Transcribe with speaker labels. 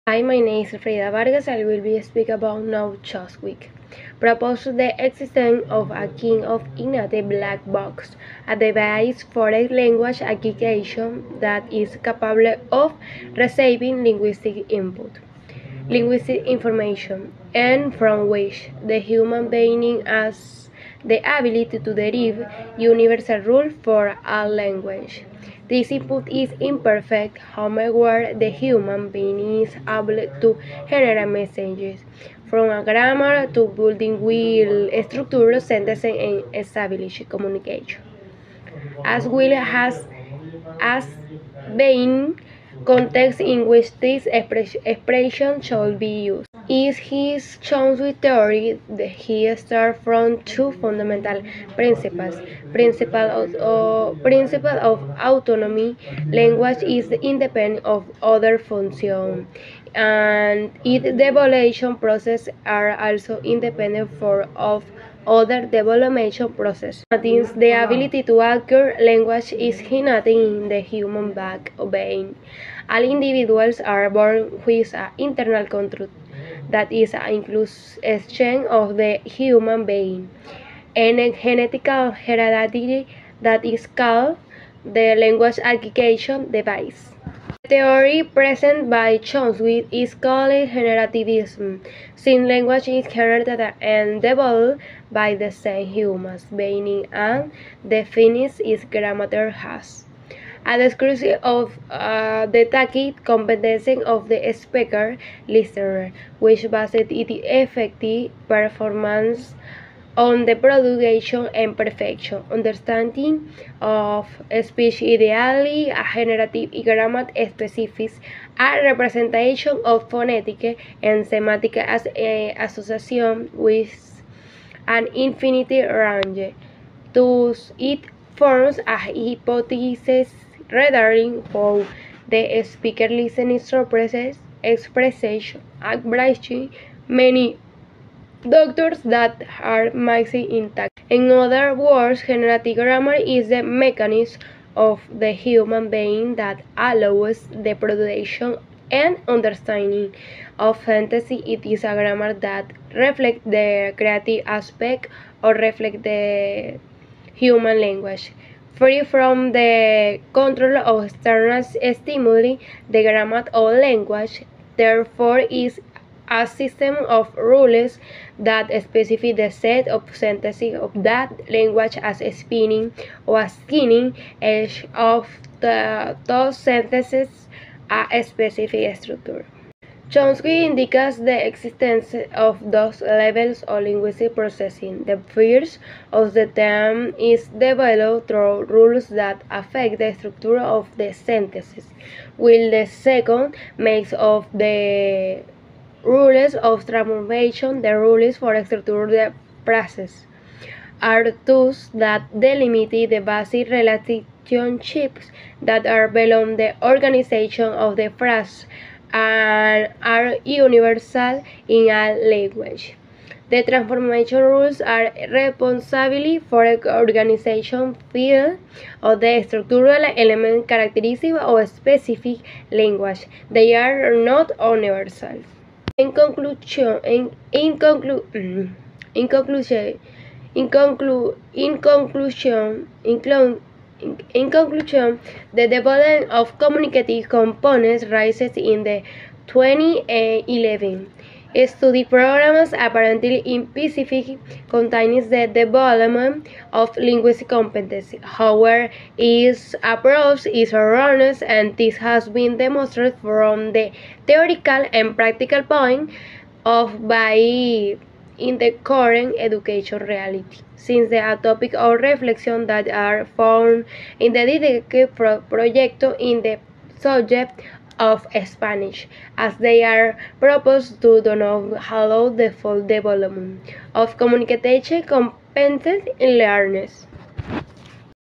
Speaker 1: Hi, my name is Alfreyda Vargas. I will be speaking about Noam Chomsky. Proposed the existence of a kind of innate black box, a device for a language application that is capable of receiving linguistic input, linguistic information, and from which the human being has the ability to derive universal rules for a language. This input is imperfect, however, the human being is able to generate messages from a grammar to building will structure sentences and establish communication. As well as being context in which this expression should be used. In his Chomsky theory, he starts from two fundamental principles. Principle of autonomy. Language is independent of other functions, and its development processes are also independent of other development processes. Means the ability to acquire language is innate in the human being. All individuals are born with an internal control that is includes exchange of the human being and a genetical heredity that is called the language acquisition device. The theory presented by Chomsky is called generativism, since language is generated and developed by the same human being and defines its grammar has. A description of the tacit competency of the speaker listener, which based its effective performance on the production and perfection, understanding of speech ideally, a generative grammar specifics, a representation of phonetic and semantic association with an infinite range. Thus, it forms a hypothesis regarding how the speaker listening suppresses expression, averaging many doctors that are mixing intact. In other words, generative grammar is the mechanism of the human being that allows the production and understanding of sentences. It is a grammar that reflects the creative aspect or reflects the human language. Free from the control of external stimuli, the grammar of language, therefore, is a system of rules that specify the set of sentences of that language as spinning or assigning each of those sentences a specific structure. Chomsky indicates the existence of those levels of linguistic processing. The first of the term is developed through rules that affect the structure of the sentences, while the second makes of the rules of transformation. The rules for structure the process are those that delimit the basic relationships that are below the organization of the phrase and are universal in a language. The transformation rules are responsible for the organization field of the structural element characteristic of a specific language. They are not universal. In conclusion, the development of communicative components rises in the 2011 study programs apparently implicitly contains the development of linguistic competency. However, its approach is erroneous, and this has been demonstrated from the theoretical and practical point of view in the current education reality, since the topic of reflection that are found in the detective project in the subject of Spanish, as they are proposed to do not allow the full development of communication competence in learners.